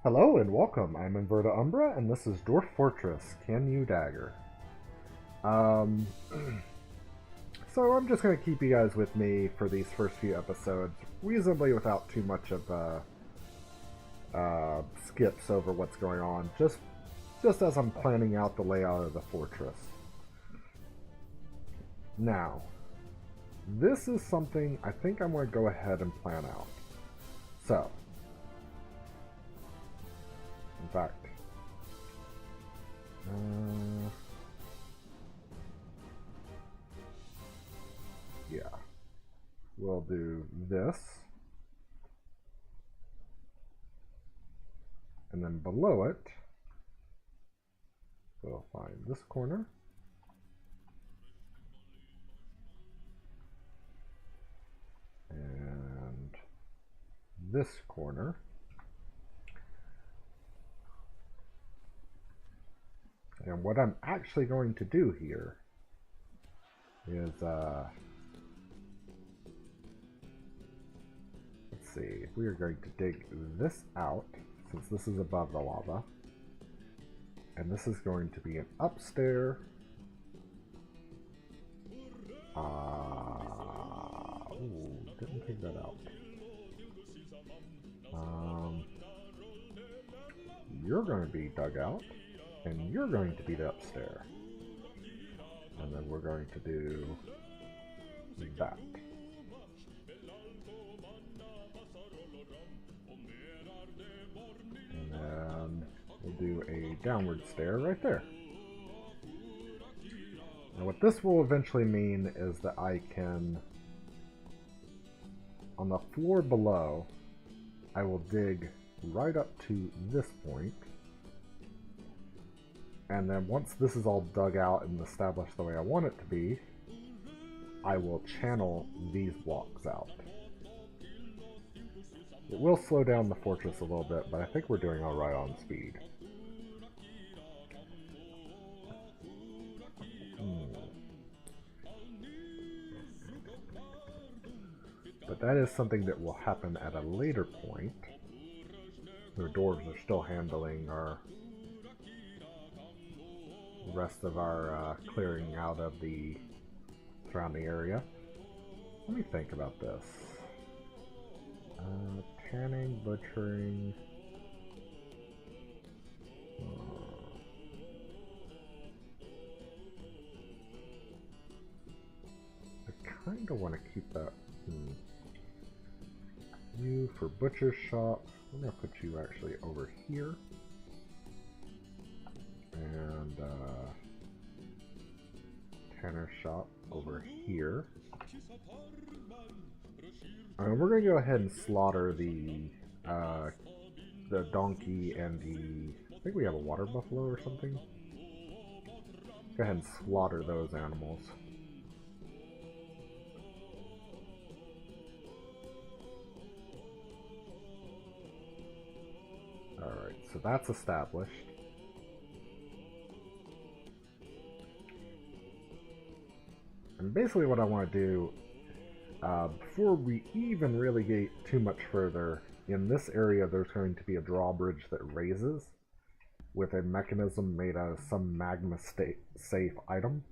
Hello and welcome. I'm Inverta Umbra, and this is Dwarf Fortress. Can you dagger? Um, so I'm just gonna keep you guys with me for these first few episodes, reasonably without too much of skips over what's going on. Just as I'm planning out the layout of the fortress. Now, this is something I think I'm going to go ahead and plan out. So, in fact, yeah, we'll do this, and then below it, we'll find this corner, and this corner. And what I'm actually going to do here is, let's see, we are going to dig this out, since this is above the lava. And this is going to be an upstairs. Ooh, didn't take that out. You're going to be dug out. And you're going to be the upstairs. And then we're going to do that. And then we'll do a downward stair right there. Now what this will eventually mean is that I can, on the floor below, I will dig right up to this point. And then once this is all dug out and established the way I want it to be, I will channel these blocks out. It will slow down the fortress a little bit, but I think we're doing alright on speed. But that is something that will happen at a later point. The dwarves are still handling our rest of our clearing out of the surrounding area. Let me think about this. Tanning, butchering. I kind of want to keep that. You for butcher shop. I'm going to put you actually over here. And tanner shop over here. We're going to go ahead and slaughter the donkey and the, I think we have a water buffalo or something. Go ahead and slaughter those animals. Alright, so that's established. And basically what I want to do, before we even really get too much further, in this area there's going to be a drawbridge that raises with a mechanism made out of some magma safe item.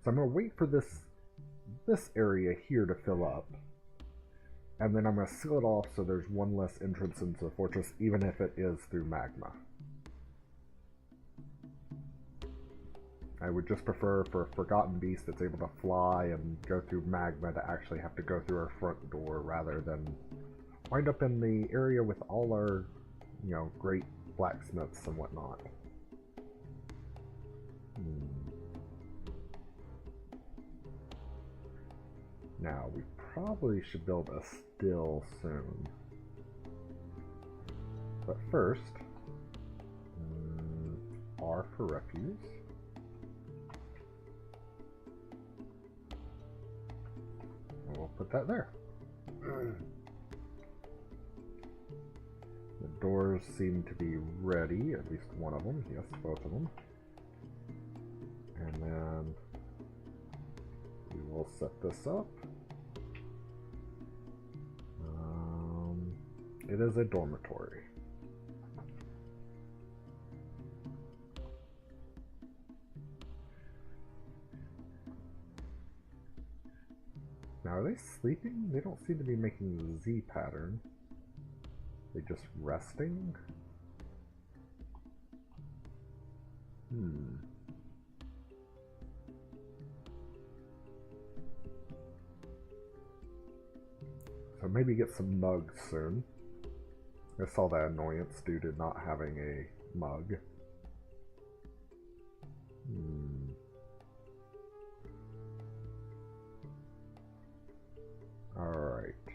So I'm going to wait for this area here to fill up. And then I'm going to seal it off so there's one less entrance into the fortress, even if it is through magma. I would just prefer for a forgotten beast that's able to fly and go through magma to actually have to go through our front door rather than wind up in the area with all our, great blacksmiths and whatnot. Now, we probably should build a still soon. But first, R for refuse. And we'll put that there. The doors seem to be ready, at least one of them. Yes, both of them. And then we will set this up. It is a dormitory. Now, are they sleeping? They don't seem to be making the Z pattern. They just resting? So maybe get some mugs soon. I saw that annoyance due to not having a mug. Alright. I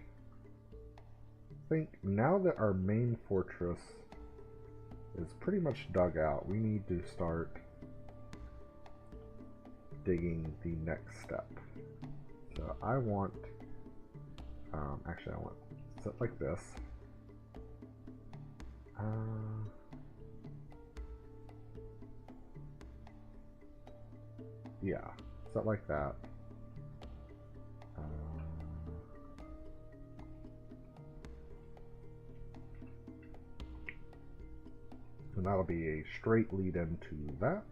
think now that our main fortress is pretty much dug out, we need to start digging the next step. So I want, actually I want set like this. Yeah, set like that. And that'll be a straight lead into that.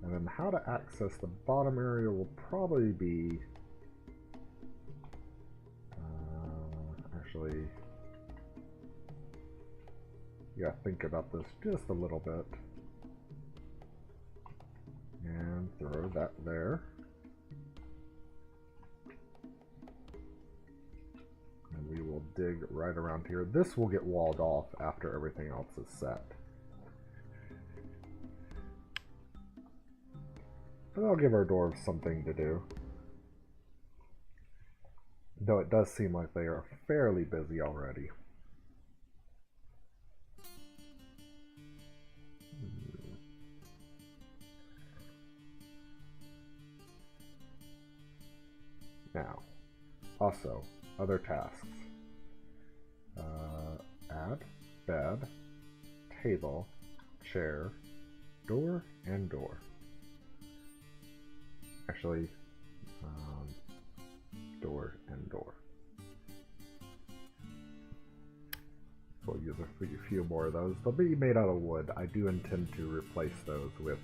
And then how to access the bottom area will probably be... actually... yeah, think about this just a little bit. And throw that there. And we will dig right around here. This will get walled off after everything else is set. But I'll give our dwarves something to do. Though it does seem like they are fairly busy already. Now, also, other tasks. Add, bed, table, chair, door, and door. Actually, door and door. We'll use a few more of those. They'll be made out of wood. I do intend to replace those with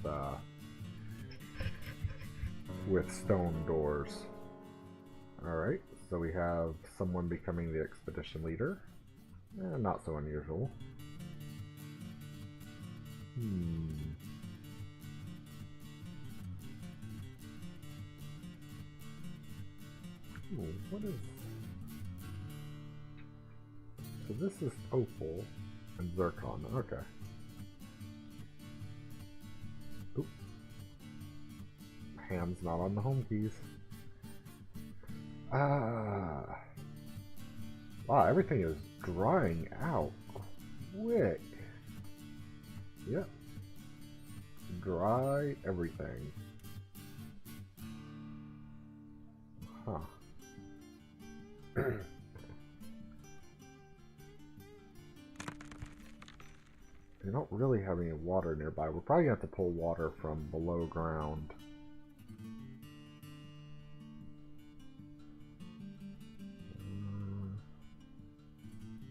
stone doors. Alright, so we have someone becoming the expedition leader. Not so unusual. Ooh, what is... So this is opal and zircon. Okay. Oop. Hands not on the home keys. Wow, everything is drying out quick. Yep. Dry everything. Huh. We don't really have any water nearby. We're probably going to have to pull water from below ground.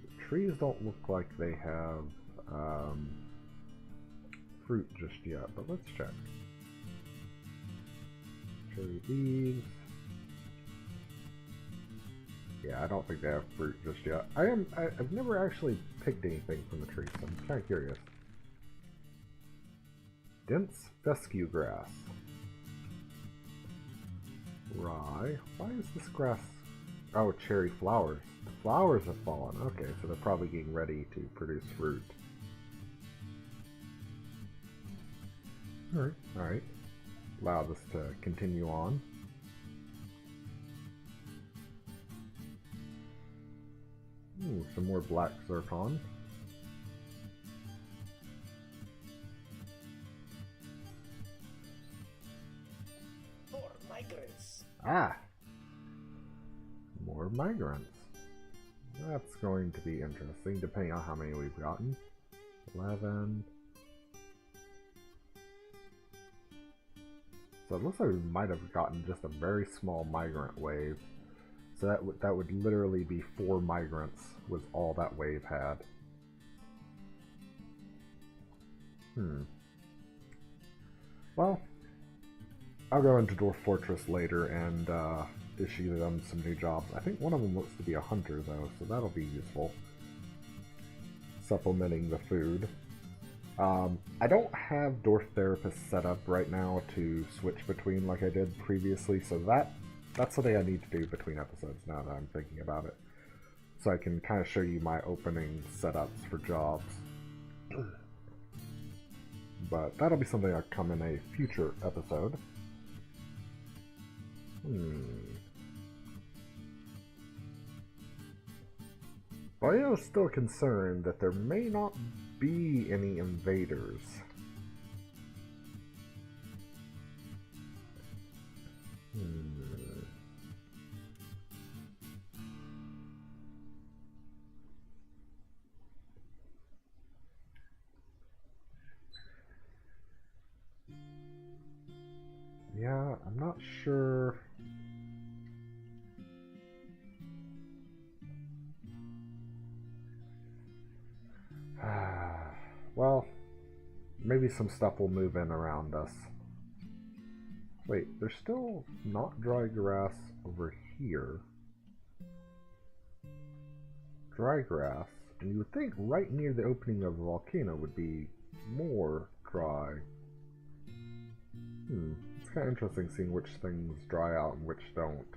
The trees don't look like they have fruit just yet, but let's check. Cherry leaves. Yeah, I don't think they have fruit just yet. I've never actually picked anything from the trees, so I'm kind of curious. Dense fescue grass. Rye. Why is this grass... Oh, cherry flowers. The flowers have fallen. Okay, so they're probably getting ready to produce fruit. Alright. Allow this to continue on. Ooh, some more black zircon. More migrants. More migrants. That's going to be interesting, depending on how many we've gotten. 11. So it looks like we might have gotten just a very small migrant wave. So that would literally be 4 migrants was all that wave had. Well, I'll go into Dwarf Fortress later and issue them some new jobs. I think one of them looks to be a hunter, though, so that'll be useful. Supplementing the food. I don't have Dwarf Therapist set up right now to switch between like I did previously, so that's something I need to do between episodes now that I'm thinking about it. So I can kind of show you my opening setups for jobs. But that'll be something that'll come in a future episode. I am still concerned that there may not be any invaders. Yeah, I'm not sure. Well, maybe some stuff will move in around us. Wait, there's still not dry grass over here. Dry grass, and you would think right near the opening of the volcano would be more dry. It's kind of interesting seeing which things dry out and which don't.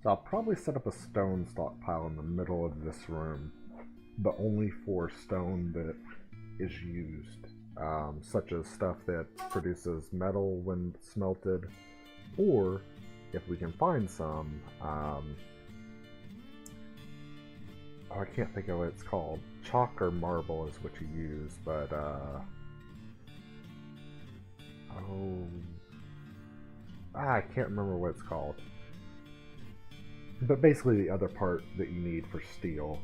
So I'll probably set up a stone stockpile in the middle of this room, but only for stone that is used. Such as stuff that produces metal when smelted, or if we can find some, oh, I can't think of what it's called. Chalk or marble is what you use, but I can't remember what it's called. But basically the other part that you need for steel,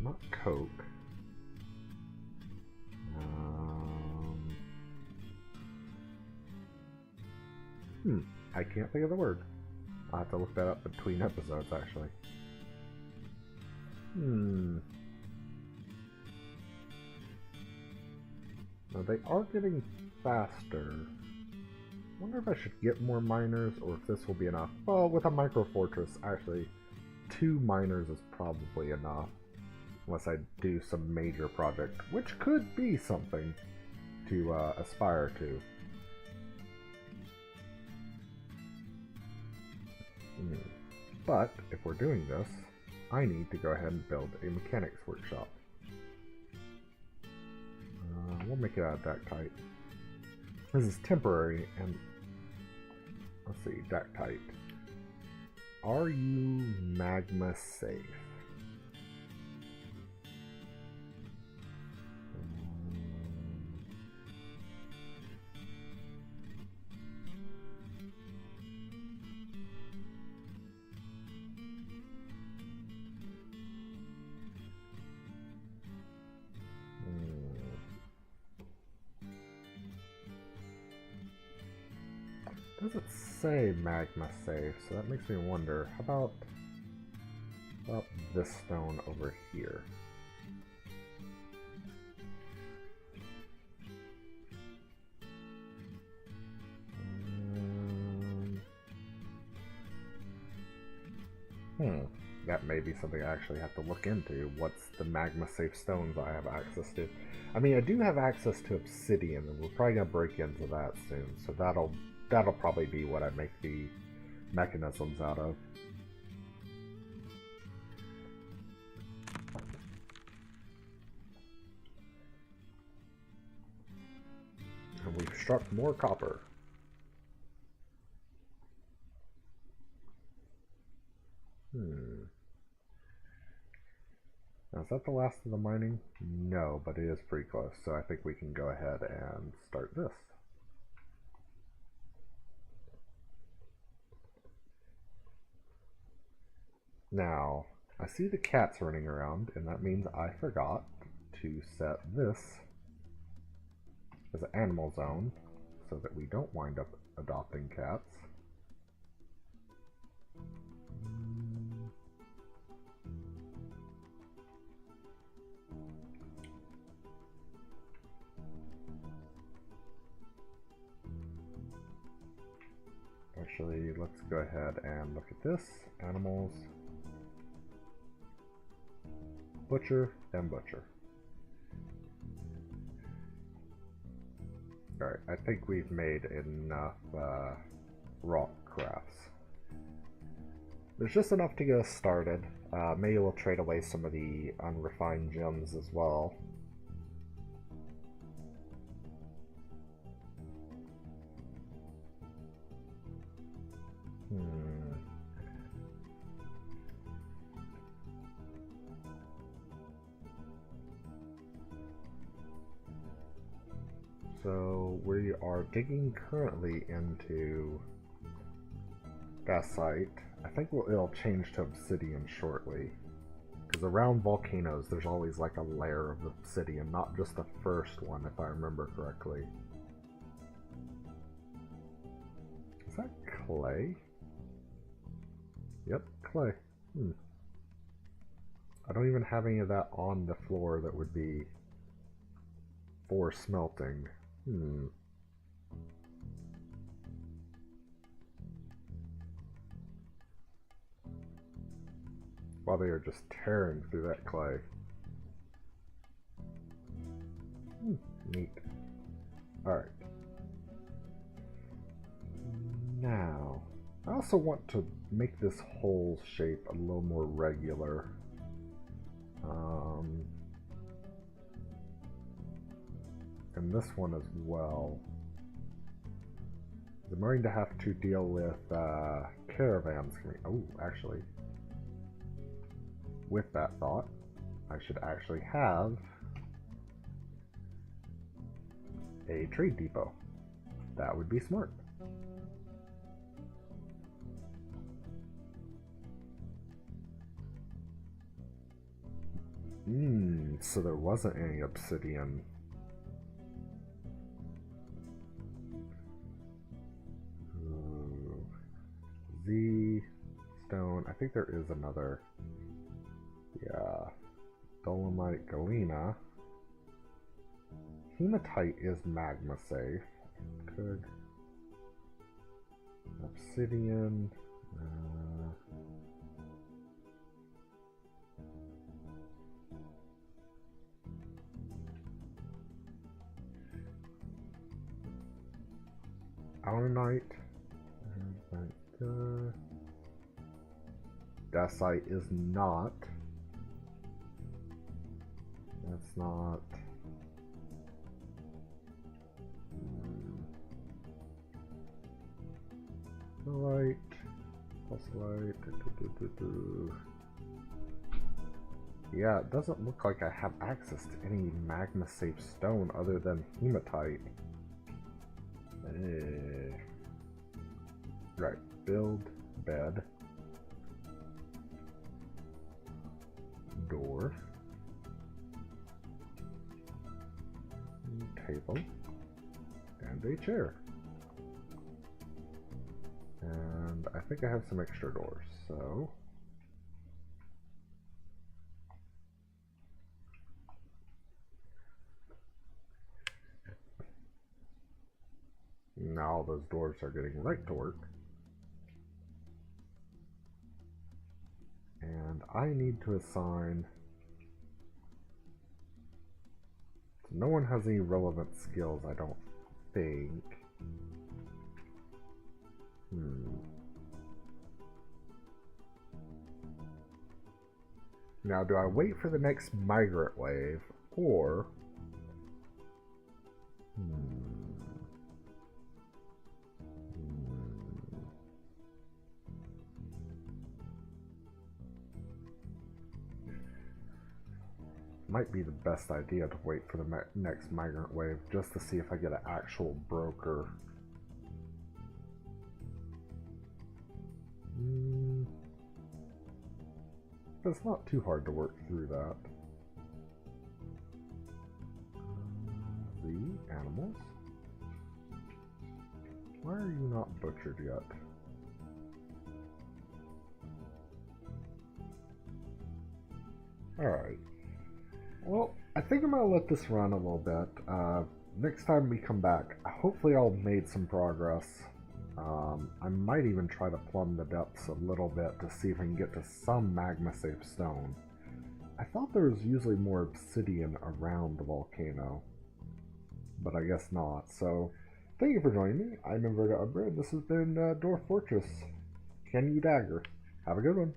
not coke. I can't think of the word. I'll have to look that up between episodes, actually. Now they are getting faster. I wonder if I should get more miners or if this will be enough. Well, with a micro fortress, actually, 2 miners is probably enough. Unless I do some major project, which could be something to aspire to. But if we're doing this, I need to go ahead and build a mechanics workshop. We'll make it out of Dactite. This is temporary, and let's see, Dactite. Are you magma safe? Does it say magma safe? So that makes me wonder. How about this stone over here? That may be something I actually have to look into. What's the magma safe stones I have access to? I mean, I do have access to obsidian, and we're probably gonna break into that soon. So that'll probably be what I make the mechanisms out of. And we've struck more copper. Now, is that the last of the mining? No, but it is pretty close, so I think we can go ahead and start this. Now, I see the cats running around, and that means I forgot to set this as an animal zone so that we don't wind up adopting cats. Actually, let's go ahead and look at this. Animals. Butcher and butcher. Alright, I think we've made enough rock crafts. There's just enough to get us started. Maybe we'll trade away some of the unrefined gems as well. So we are digging currently into Gasite. I think it'll change to obsidian shortly. Because around volcanoes there's always like a layer of obsidian, not just the first one if I remember correctly. Is that clay? Yep, clay. I don't even have any of that on the floor that would be for smelting. While they are just tearing through that clay. Neat. Alright. Now, I also want to make this hole shape a little more regular. And this one as well. I'm going to have to deal with caravans coming. Oh, actually, with that thought, I should actually have a trade depot. That would be smart. So there wasn't any obsidian. Z stone. I think there is another. Yeah. Dolomite, galena. Hematite is magma safe. Good. Obsidian. Alunite. Dacite is not. That's not. Light. Plus light. Yeah, it doesn't look like I have access to any magma safe stone other than hematite. Right, build bed, door, table, and a chair. And I think I have some extra doors, so now those doors are getting right to work. And I need to assign. No one has any relevant skills, I don't think. Now, do I wait for the next migrant wave, or might be the best idea to wait for the next migrant wave just to see if I get an actual broker. But it's not too hard to work through that. The animals. Why are you not butchered yet? Alright. Well, I think I'm going to let this run a little bit. Next time we come back, hopefully I'll have made some progress. I might even try to plumb the depths a little bit to see if I can get to some magma-safe stone. I thought there was usually more obsidian around the volcano, but I guess not. So, thank you for joining me. I'm Inverted Umbra, and this has been Dwarf Fortress. Can you dagger? Have a good one.